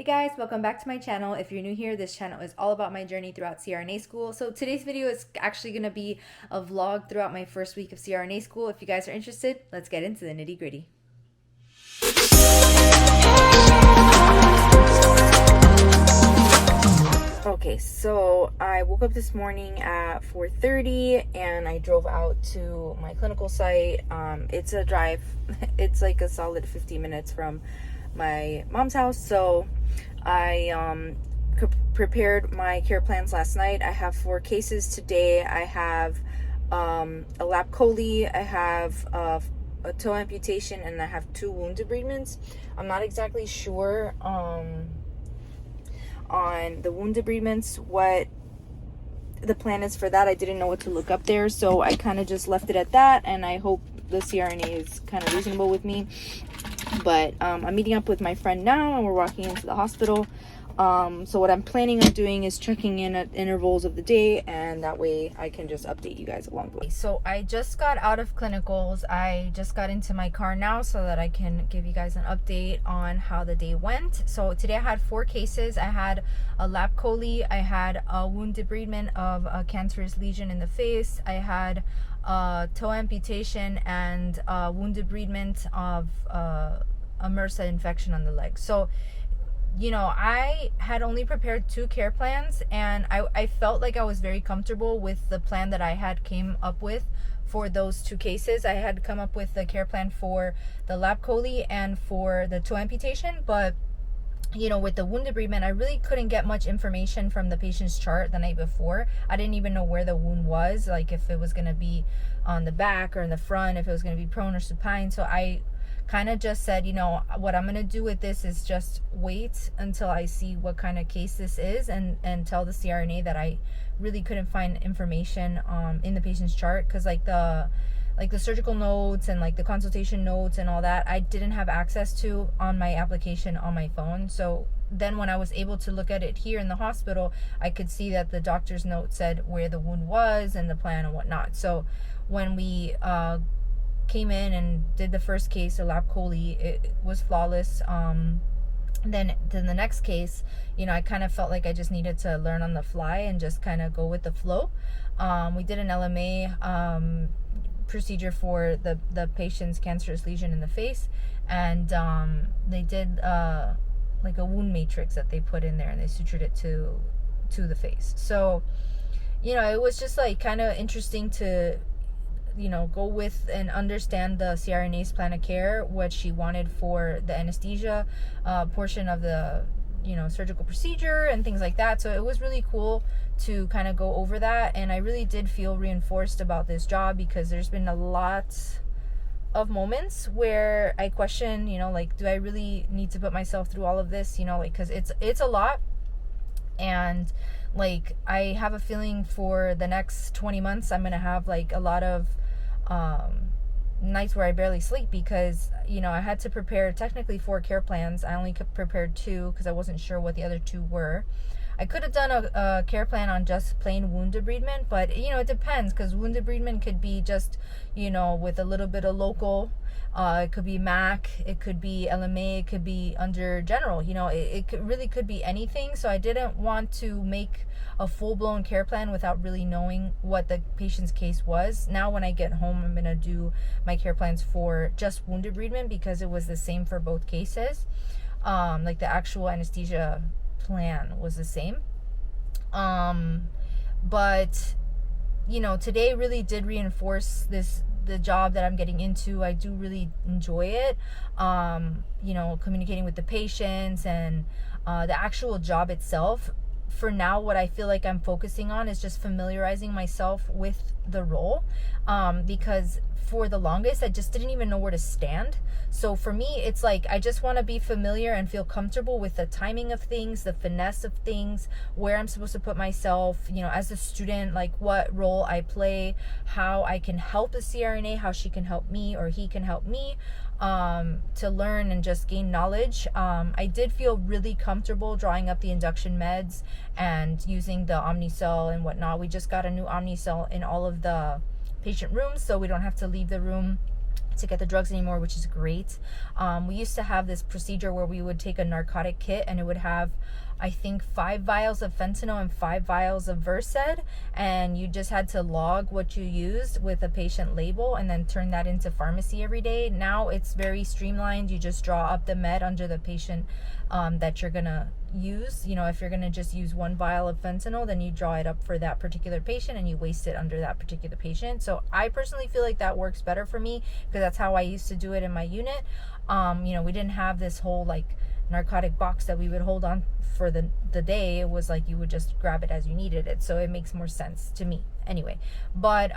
guys, welcome back to my channel. If you're new here, this channel is all about my journey throughout CRNA school. So today's video is actually going to be a vlog throughout my first week of CRNA school. If you guys are interested, let's get into the nitty gritty. Okay, so I woke up this morning at 4:30 and I drove out to my clinical site. It's a drive. It's like a solid 50 minutes from my mom's house. So I prepared my care plans last night. I have 4 cases today. I have a lap chole, I have a toe amputation, and I have 2 wound debridements. I'm not exactly sure on the wound debridements what the plan is for that. I didn't know what to look up there, so I kind of just left it at that, and I hope the CRNA is kind of reasonable with me. But I'm meeting up with my friend now and we're walking into the hospital. So what I'm planning on doing is checking in at intervals of the day, and that way I can just update you guys along the way. So I just got out of clinicals. I just got into my car now so that I can give you guys an update on how the day went. So today I had 4 cases. I had a lap chole, I had a wound debridement of a cancerous lesion in the face, I had toe amputation, and wound debridement of a MRSA infection on the leg. So, you know, I had only prepared 2 care plans, and I felt like I was very comfortable with the plan that I had came up with for those 2 cases. I had come up with the care plan for the lap chole and for the toe amputation, but you know, with the wound debridement, I really couldn't get much information from the patient's chart the night before. I didn't even know where the wound was, like if it was going to be on the back or in the front, if it was going to be prone or supine. So I kind of just said, you know, what I'm going to do with this is just wait until I see what kind of case this is, and tell the CRNA that I really couldn't find information in the patient's chart, because like the surgical notes and like the consultation notes and all that, I didn't have access to on my application on my phone. So then when I was able to look at it here in the hospital, I could see that the doctor's note said where the wound was and the plan and whatnot. So when we came in and did the first case, a lap chole, it was flawless. Then the next case, you know, I kind of felt like I just needed to learn on the fly and just kind of go with the flow. We did an LMA procedure for the patient's cancerous lesion in the face, and they did like a wound matrix that they put in there, and they sutured it to the face. So, you know, it was just like kind of interesting to, you know, go with and understand the CRNA's plan of care, what she wanted for the anesthesia portion of the, you know, surgical procedure and things like that. So it was really cool to kind of go over that, and I really did feel reinforced about this job, because there's been a lot of moments where I question, you know, like, do I really need to put myself through all of this, you know, like, because it's a lot. And like, I have a feeling for the next 20 months I'm gonna have like a lot of nights where I barely sleep, because, you know, I had to prepare technically 4 care plans. I only prepared 2 because I wasn't sure what the other 2 were. I could have done a care plan on just plain wound debridement, but, you know, it depends, because wound debridement could be just, you know, with a little bit of local. It could be MAC, it could be LMA, it could be under general, you know, it really could be anything. So I didn't want to make a full-blown care plan without really knowing what the patient's case was. Now when I get home, I'm going to do my care plans for just wound debridement, because it was the same for both cases. Like the actual anesthesia plan was the same. But, you know, today really did reinforce the job that I'm getting into. I do really enjoy it. You know, communicating with the patients and the actual job itself. For now, what I feel like I'm focusing on is just familiarizing myself with the role, because for the longest I just didn't even know where to stand. So for me, it's like I just want to be familiar and feel comfortable with the timing of things, the finesse of things, where I'm supposed to put myself, you know, as a student, like what role I play, how I can help the CRNA, how she can help me or he can help me, to learn and just gain knowledge. I did feel really comfortable drawing up the induction meds and using the Omnicell and whatnot. We just got a new Omnicell in all of the patient rooms, so we don't have to leave the room to get the drugs anymore, which is great. We used to have this procedure where we would take a narcotic kit and it would have, I think, 5 vials of fentanyl and 5 vials of Versed, and you just had to log what you used with a patient label and then turn that into pharmacy every day. Now it's very streamlined. You just draw up the med under the patient that you're gonna use. You know, if you're gonna just use 1 vial of fentanyl, then you draw it up for that particular patient and you waste it under that particular patient. So I personally feel like that works better for me, because that's how I used to do it in my unit. You know, we didn't have this whole like narcotic box that we would hold on for the day. It was like you would just grab it as you needed it, so it makes more sense to me anyway. But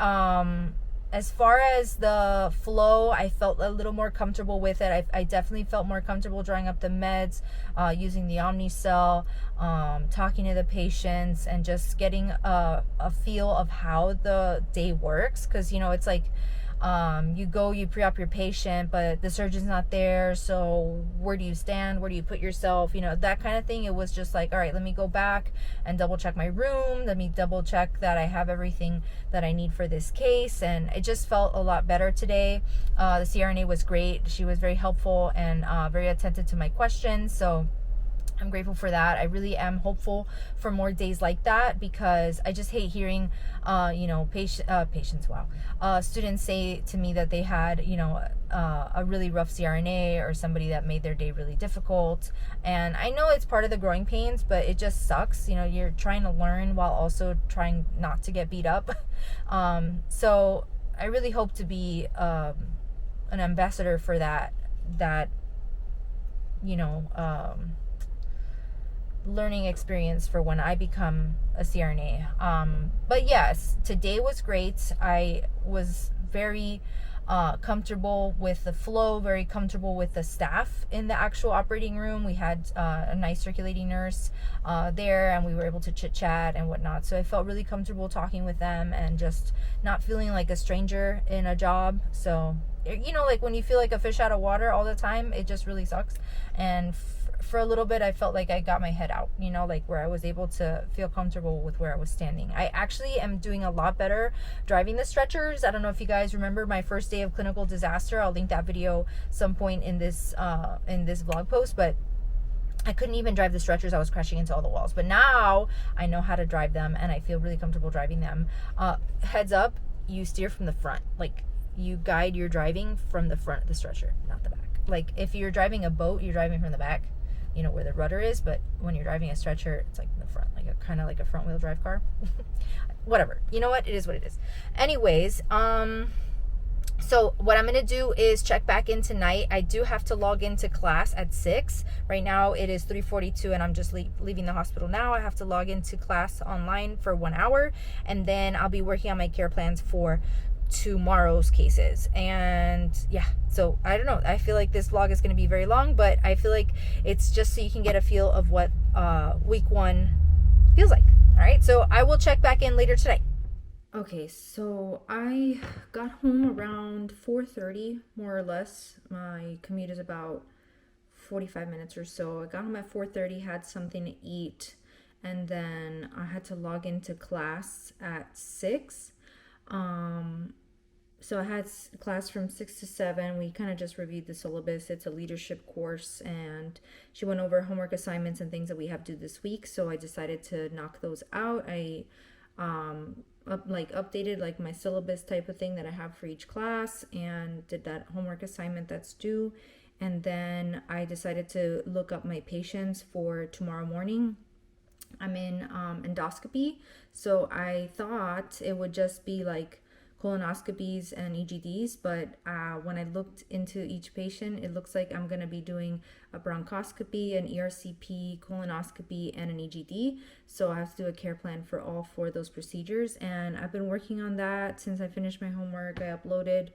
as far as the flow, I felt a little more comfortable with it. I definitely felt more comfortable drawing up the meds, using the Omnicell, talking to the patients, and just getting a feel of how the day works. Because, you know, it's like, you go, you pre-op your patient, but the surgeon's not there, so where do you stand? Where do you put yourself? You know, that kind of thing. It was just like, all right, let me go back and double check my room. Let me double check that I have everything that I need for this case. And it just felt a lot better today. The CRNA was great. She was very helpful and very attentive to my questions. So I'm grateful for that. I really am hopeful for more days like that, because I just hate hearing, you know, patients, students say to me that they had, you know, a really rough CRNA or somebody that made their day really difficult. And I know it's part of the growing pains, but it just sucks. You know, you're trying to learn while also trying not to get beat up. So I really hope to be an ambassador for that, you know, learning experience for when I become a CRNA. But yes, today was great. I was very comfortable with the flow, very comfortable with the staff in the actual operating room. We had a nice circulating nurse there, and we were able to chit chat and whatnot. So I felt really comfortable talking with them and just not feeling like a stranger in a job. So, you know, like when you feel like a fish out of water all the time, it just really sucks. And for a little bit, I felt like I got my head out, you know, like where I was able to feel comfortable with where I was standing. I actually am doing a lot better driving the stretchers. I don't know if you guys remember my first day of clinical disaster. I'll link that video some point in this vlog post, but I couldn't even drive the stretchers. I was crashing into all the walls. But now I know how to drive them, and I feel really comfortable driving them. Heads up, you steer from the front. Like, you guide your driving from the front of the stretcher, not the back. Like, if you're driving a boat, you're driving from the back, you know, where the rudder is. But when you're driving a stretcher, it's like in the front, like a kind of like a front wheel drive car. Whatever. You know what? It is what it is. Anyways, so what I'm going to do is check back in tonight. I do have to log into class at 6. Right now it is 3:42 and I'm just leaving the hospital now. I have to log into class online for 1 hour, and then I'll be working on my care plans for tomorrow's cases. And yeah, so I don't know, I feel like this vlog is going to be very long, but I feel like it's just so you can get a feel of what week 1 feels like. All right, so I will check back in later today. Okay, so I got home around 4:30, more or less. My commute is about 45 minutes or so. I got home at 4:30, had something to eat, and then I had to log into class at 6. So I had class from 6 to 7. We kind of just reviewed the syllabus. It's a leadership course, and she went over homework assignments and things that we have to do this week. So I decided to knock those out. I updated like my syllabus type of thing that I have for each class, and did that homework assignment that's due. And then I decided to look up my patients for tomorrow morning. I'm in endoscopy, so I thought it would just be like colonoscopies and EGDs, but when I looked into each patient, it looks like I'm going to be doing a bronchoscopy, an ERCP, colonoscopy, and an EGD. So I have to do a care plan for all 4 of those procedures, and I've been working on that since I finished my homework. I uploaded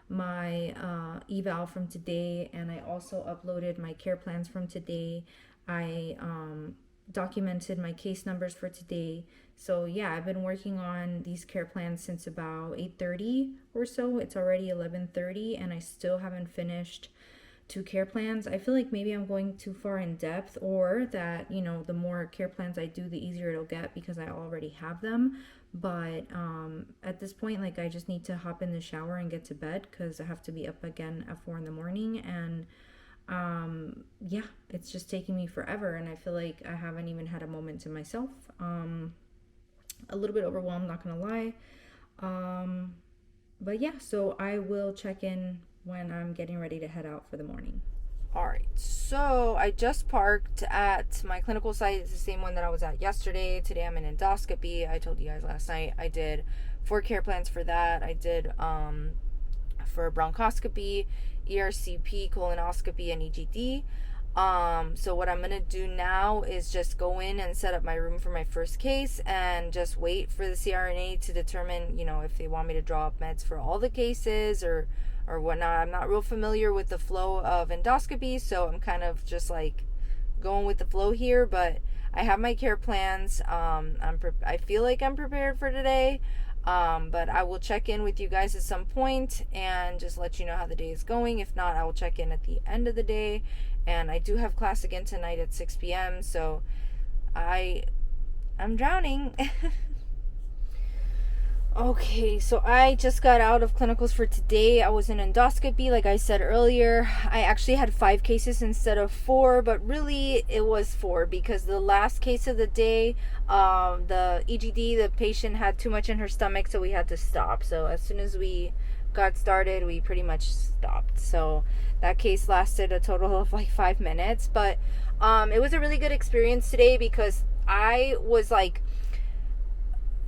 my eval from today, and I also uploaded my care plans from today. I documented my case numbers for today. So yeah, I've been working on these care plans since about 8:30 or so. It's already 11:30 and I still haven't finished two care plans. I feel like maybe I'm going too far in depth, or that, the more care plans I do, the easier it'll get because I already have them. But at this point, like, I just need to hop in the shower and get to bed because I have to be up again at 4 in the morning. And yeah, it's just taking me forever. And I feel like I haven't even had a moment to myself. A little bit overwhelmed, not gonna lie. But yeah, so I will check in when I'm getting ready to head out for the morning. All right, so I just parked at my clinical site. It's the same one that I was at yesterday. Today I'm in endoscopy. I told you guys last night I did 4 care plans for that. I did for bronchoscopy, ERCP, colonoscopy, and EGD. So what I'm gonna do now is just go in and set up my room for my first case and just wait for the CRNA to determine, if they want me to draw up meds for all the cases or whatnot. I'm not real familiar with the flow of endoscopy, so I'm kind of just like going with the flow here, but I have my care plans. I feel like I'm prepared for today. But I will check in with you guys at some point and just let you know how the day is going. If not, I will check in at the end of the day. And I do have class again tonight at 6 p.m. So I'm drowning. Okay, so I just got out of clinicals for today. I was in endoscopy, like I said earlier. I actually had 5 cases instead of 4, but really it was 4 because the last case of the day, the EGD, the patient had too much in her stomach, so we had to stop. So as soon as we got started, we pretty much stopped. So that case lasted a total of like 5 minutes, but it was a really good experience today because I was like,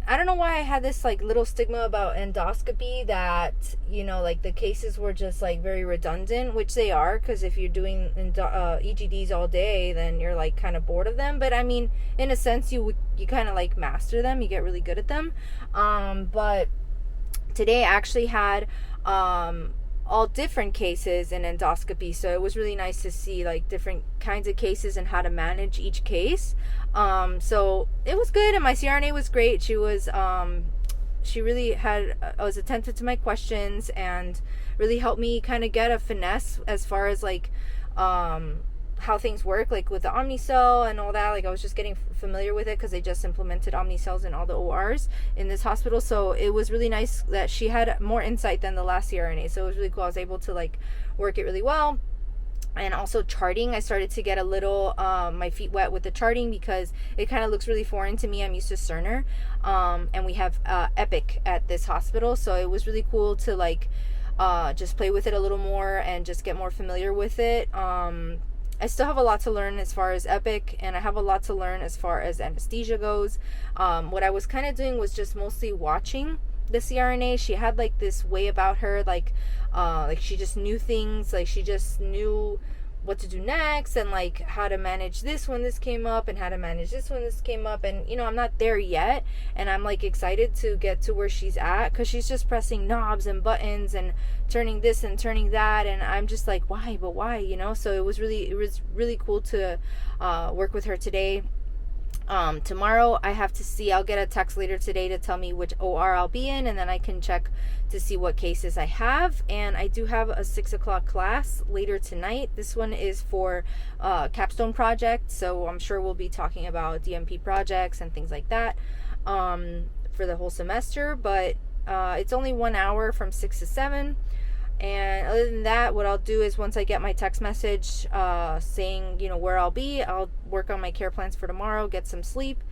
I don't know why I had this like little stigma about endoscopy that, like the cases were just like very redundant, which they are, because if you're doing EGDs all day, then you're like kind of bored of them. But I mean, in a sense, you kind of like master them, you get really good at them. But today I actually had all different cases in endoscopy, so it was really nice to see like different kinds of cases and how to manage each case. So it was good, and my CRNA was great. She was was attentive to my questions and really helped me kind of get a finesse as far as like how things work, like with the Omnicell and all that. Like I was just getting familiar with it because they just implemented Omnicells in all the ORs in this hospital. So it was really nice that she had more insight than the last CRNA. So it was really cool. I was able to like work it really well. And also charting, I started to get a little my feet wet with the charting because it kind of looks really foreign to me. I'm used to Cerner, and we have Epic at this hospital, so it was really cool to like just play with it a little more and just get more familiar with it. I still have a lot to learn as far as Epic, and I have a lot to learn as far as anesthesia goes. What I was kind of doing was just mostly watching the CRNA. She had like this way about her, like she just knew things, like she just knew what to do next, and like how to manage this when this came up, and how to manage this when this came up. And I'm not there yet, and I'm like excited to get to where she's at, because she's just pressing knobs and buttons and turning this and turning that, and I'm just like, why? So it was really cool to work with her today. Tomorrow I have to see, I'll get a text later today to tell me which OR I'll be in, and then I can check to see what cases I have. And I do have a 6 o'clock class later tonight. This one is for capstone project, so I'm sure we'll be talking about DMP projects and things like that for the whole semester. But it's only 1 hour from 6 to 7. And other than that, what I'll do is once I get my text message saying, where I'll be, I'll work on my care plans for tomorrow, get some sleep,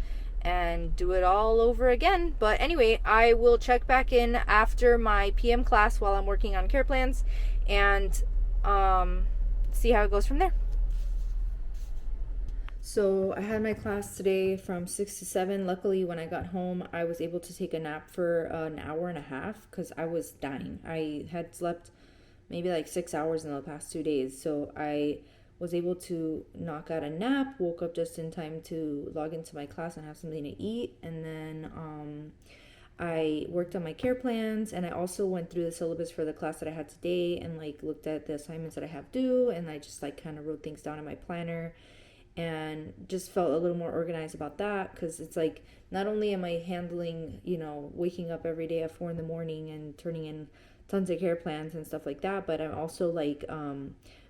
and do it all over again. But anyway, I will check back in after my PM class while I'm working on care plans and see how it goes from there. So I had my class today from 6 to 7. Luckily, when I got home, I was able to take a nap for an hour and a half because I was dying. I had slept maybe like 6 hours in the past 2 days. So I was able to knock out a nap, woke up just in time to log into my class and have something to eat. And then I worked on my care plans, and I also went through the syllabus for the class that I had today and like looked at the assignments that I have due, and I just like kind of wrote things down in my planner and just felt a little more organized about that, because it's like not only am I handling, waking up every day at 4 in the morning and turning in tons of care plans and stuff like that, but I'm also like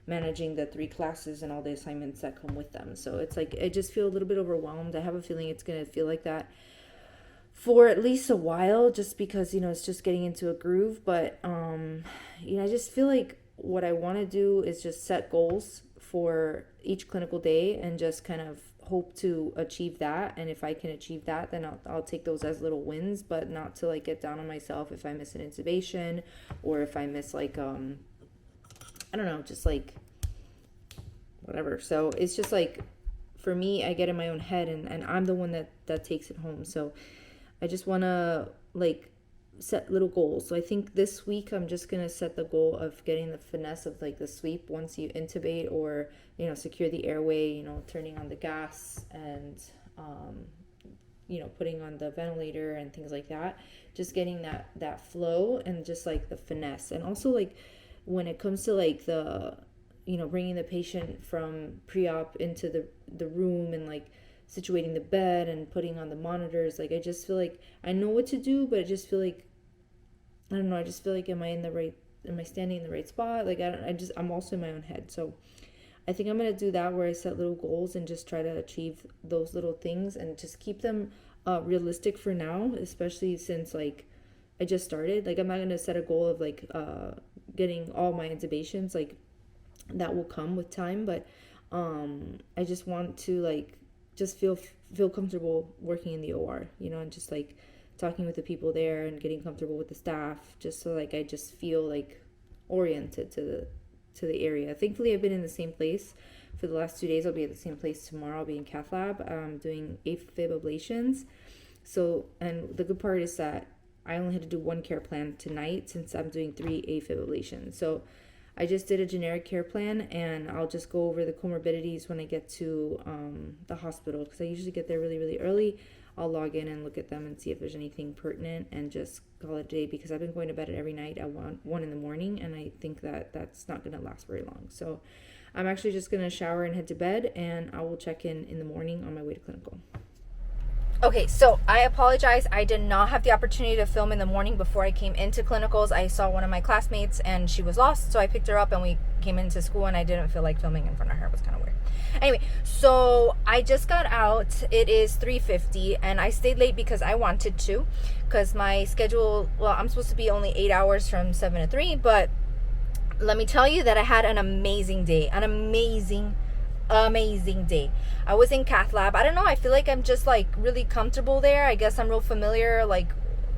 managing the 3 classes and all the assignments that come with them. So it's like I just feel a little bit overwhelmed. I have a feeling it's going to feel like that for at least a while, just because, it's just getting into a groove. But I just feel like what I want to do is just set goals for each clinical day and just kind of hope to achieve that. And if I can achieve that, then I'll take those as little wins, but not to like get down on myself if I miss an intubation, or if I miss like I don't know, just like whatever. So it's just like, for me, I get in my own head, and I'm the one that takes it home. So I just want to like set little goals. So I think this week I'm just going to set the goal of getting the finesse of like the sweep once you intubate, or, secure the airway, turning on the gas and, putting on the ventilator and things like that. Just getting that flow and just like the finesse. And also like when it comes to like the, bringing the patient from pre-op into the room and like situating the bed and putting on the monitors, like I just feel like I know what to do, but I just feel like, I don't know, I just feel like am I standing in the right spot? Like I'm also in my own head. So I think I'm going to do that, where I set little goals and just try to achieve those little things and just keep them realistic for now, especially since like I just started. Like I'm not going to set a goal of like getting all my intubations, like that will come with time, but I just want to like just feel comfortable working in the OR, and just like talking with the people there and getting comfortable with the staff, just so like I just feel like oriented to the area. Thankfully, I've been in the same place for the last 2 days. I'll be at the same place tomorrow. I'll be in Cath lab doing AFib ablations. So, and the good part is that I only had to do 1 care plan tonight, since I'm doing 3 AFib ablations. So I just did a generic care plan, and I'll just go over the comorbidities when I get to the hospital, because I usually get there really, really early. I'll log in and look at them and see if there's anything pertinent, and just call it a day, because I've been going to bed every night at 1 in the morning, and I think that that's not going to last very long. So I'm actually just going to shower and head to bed, and I will check in the morning on my way to clinical. Okay, so I apologize. I did not have the opportunity to film in the morning before I came into clinicals. I saw one of my classmates and she was lost, so I picked her up and we came into school, and I didn't feel like filming in front of her. It was kind of weird. Anyway, so I just got out. It is 3:50 and I stayed late because I wanted to, because my schedule, well, I'm supposed to be only 8 hours from 7 to 3, but let me tell you that I had an amazing day, an amazing day. I was in Cath lab. I don't know, I feel like I'm just like really comfortable there. I guess I'm real familiar. Like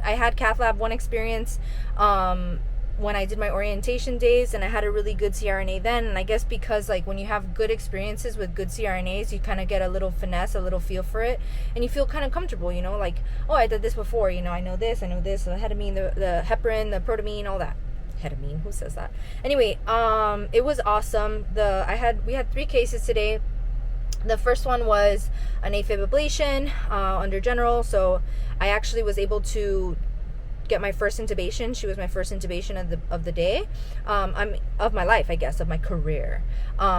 I had Cath lab 1 experience when I did my orientation days, and I had a really good CRNA then. And I guess because like when you have good experiences with good CRNAs, you kind of get a little finesse, a little feel for it, and you feel kind of comfortable, like, oh, I did this before, I know this, the hetamine, the heparin, the protamine, all that. Ketamine, who says that? Anyway, it was awesome. We had 3 cases today. The first one was an AFib ablation under general, so I actually was able to get my first intubation. She was my first intubation of the day, of my life, I guess, of my career,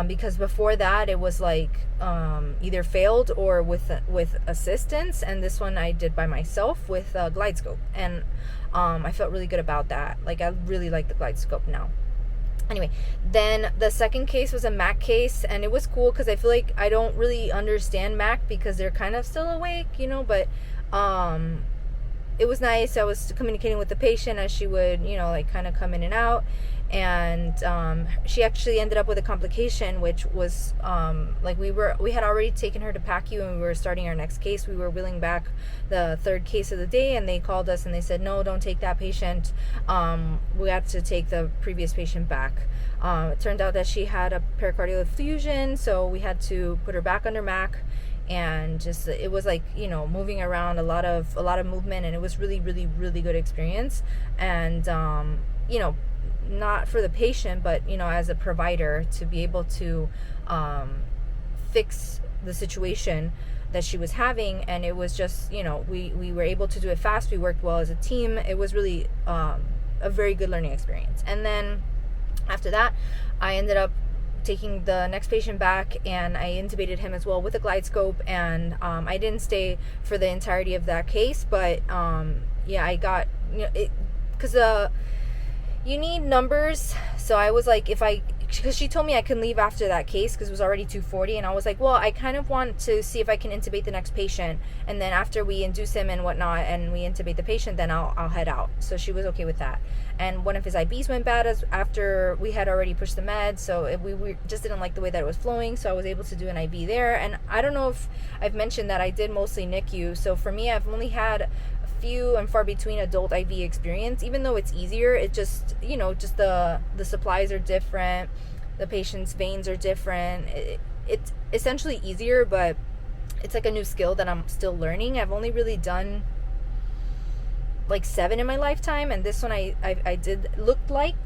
because before that it was like either failed or with assistance, and this one I did by myself with a glide scope, and I felt really good about that. Like I really like the glide scope now. Anyway, then the second case was a MAC case, and it was cool because I feel like I don't really understand MAC because they're kind of still awake, but it was nice. I was communicating with the patient as she would, like kind of come in and out. And she actually ended up with a complication, which was like we had already taken her to PACU and we were starting our next case. We were wheeling back the 3rd case of the day, and they called us and they said, no, don't take that patient. We have to take the previous patient back. It turned out that she had a pericardial effusion, so we had to put her back under MAC. And just it was like moving around, a lot of movement, and it was really, really, really good experience. And not for the patient, but as a provider, to be able to fix the situation that she was having. And it was just we were able to do it fast. We worked well as a team. It was really a very good learning experience. And then after that, I ended up taking the next patient back, and I intubated him as well with a glide scope. And I didn't stay for the entirety of that case, but I got because you need numbers. So I was like, if I because she told me I can leave after that case because it was already 2:40, and I was like, well, I kind of want to see if I can intubate the next patient, and then after we induce him and whatnot and we intubate the patient, then I'll head out. So she was okay with that. And one of his IVs went bad after we had already pushed the meds, so we just didn't like the way that it was flowing, so I was able to do an IV there. And I don't know if I've mentioned that I did mostly NICU, so for me, I've only had few and far between adult IV experience. Even though it's easier, it just, just the supplies are different, the patient's veins are different. It's essentially easier, but it's like a new skill that I'm still learning. I've only really done like 7 in my lifetime, and this one I did looked like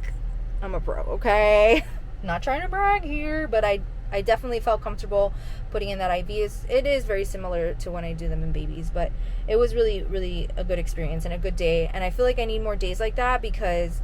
I'm a pro, okay? Not trying to brag here, but I definitely felt comfortable putting in that IV. It is very similar to when I do them in babies, but it was really, really a good experience and a good day. And I feel like I need more days like that because,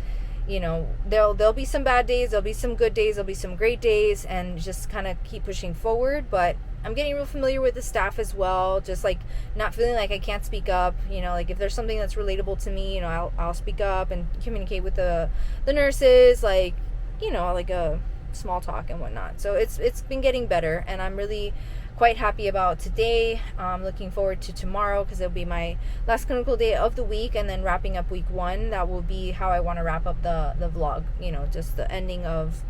there'll be some bad days, there'll be some good days, there'll be some great days, and just kind of keep pushing forward. But I'm getting real familiar with the staff as well, just like not feeling like I can't speak up. Like if there's something that's relatable to me, I'll speak up and communicate with the nurses, like a small talk and whatnot. So it's been getting better, and I'm really quite happy about today. I'm looking forward to tomorrow because it'll be my last clinical day of the week, and then wrapping up week 1. That will be how I want to wrap up the vlog, just the ending of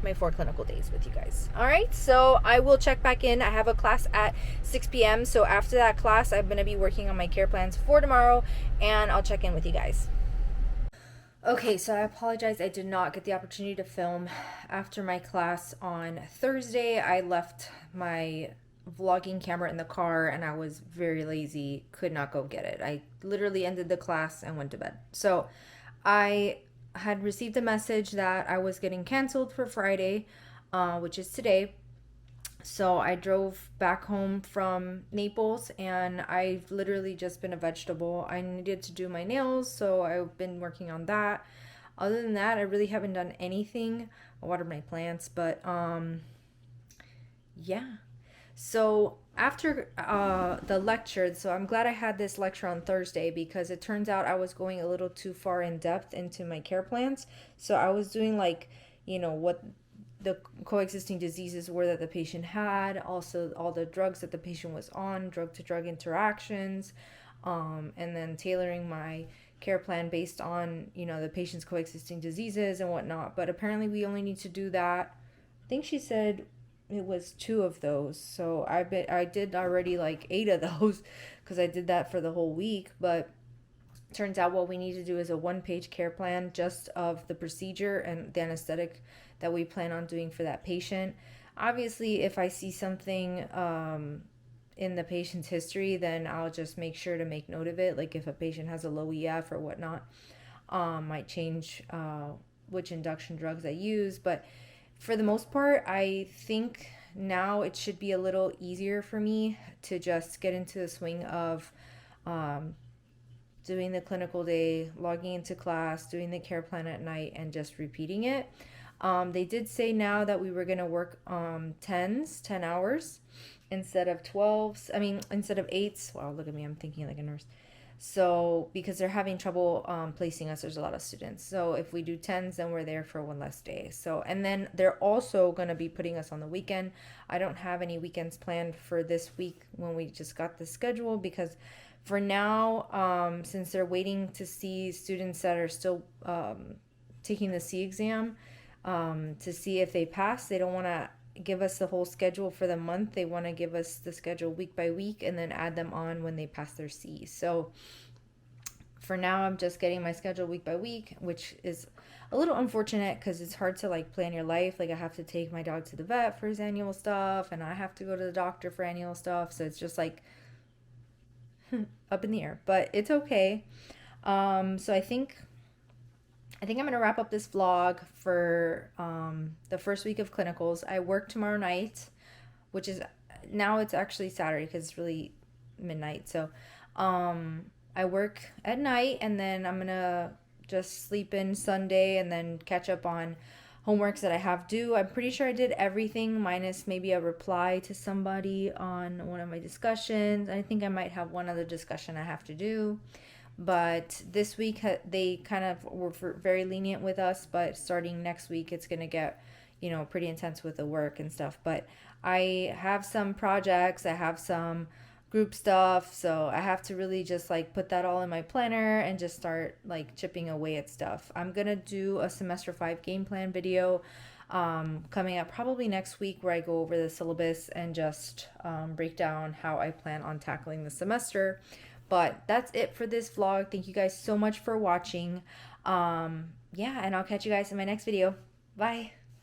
my 4 clinical days with you guys. All right, so I will check back in. I have a class at 6 p.m. So after that class, I'm going to be working on my care plans for tomorrow, and I'll check in with you guys. Okay, so I apologize. I did not get the opportunity to film after my class on Thursday. I left my vlogging camera in the car and I was very lazy, could not go get it. I literally ended the class and went to bed. So I had received a message that I was getting canceled for Friday, which is today. So I drove back home from Naples, and I've literally just been a vegetable. I needed to do my nails, so I've been working on that. Other than that, I really haven't done anything. I watered my plants, but yeah. So after the lecture, so I'm glad I had this lecture on Thursday because it turns out I was going a little too far in depth into my care plans. So I was doing like, what the coexisting diseases were that the patient had, also all the drugs that the patient was on, drug to drug interactions, and then tailoring my care plan based on, the patient's coexisting diseases and whatnot. But apparently we only need to do that. I think she said it was 2 of those. So I did already like 8 of those because I did that for the whole week. But turns out what we need to do is a 1-page care plan just of the procedure and the anesthetic that we plan on doing for that patient. Obviously, if I see something in the patient's history, then I'll just make sure to make note of it. Like if a patient has a low EF or whatnot, might change which induction drugs I use. But for the most part, I think now it should be a little easier for me to just get into the swing of doing the clinical day, logging into class, doing the care plan at night, and just repeating it. They did say now that we were going to work 10 hours instead of 12s. I mean, instead of 8s. Wow, look at me. I'm thinking like a nurse. So, because they're having trouble placing us, there's a lot of students. So, if we do 10s, then we're there for 1 less day. So, and then they're also going to be putting us on the weekend. I don't have any weekends planned for this week when we just got the schedule because for now, since they're waiting to see students that are still taking the C exam, to see if they pass. They don't want to give us the whole schedule for the month. They want to give us the schedule week by week and then add them on when they pass their C. So for now, I'm just getting my schedule week by week, which is a little unfortunate because it's hard to like plan your life. Like I have to take my dog to the vet for his annual stuff, and I have to go to the doctor for annual stuff. So it's just like up in the air, but it's okay. So I think I'm going to wrap up this vlog for the first week of clinicals. I work tomorrow night, which is, now it's actually Saturday because it's really midnight. So I work at night, and then I'm going to just sleep in Sunday and then catch up on homeworks that I have due. I'm pretty sure I did everything minus maybe a reply to somebody on one of my discussions. I think I might have one other discussion I have to do. But this week they kind of were very lenient with us, but starting next week it's going to get, you know, pretty intense with the work and stuff. But I have some projects, I have some group stuff, so I have to really just like put that all in my planner and just start like chipping away at stuff. I'm gonna do a semester 5 game plan video coming up probably next week, where I go over the syllabus and just break down how I plan on tackling the semester. But that's it for this vlog. Thank you guys so much for watching. Yeah, and I'll catch you guys in my next video. Bye.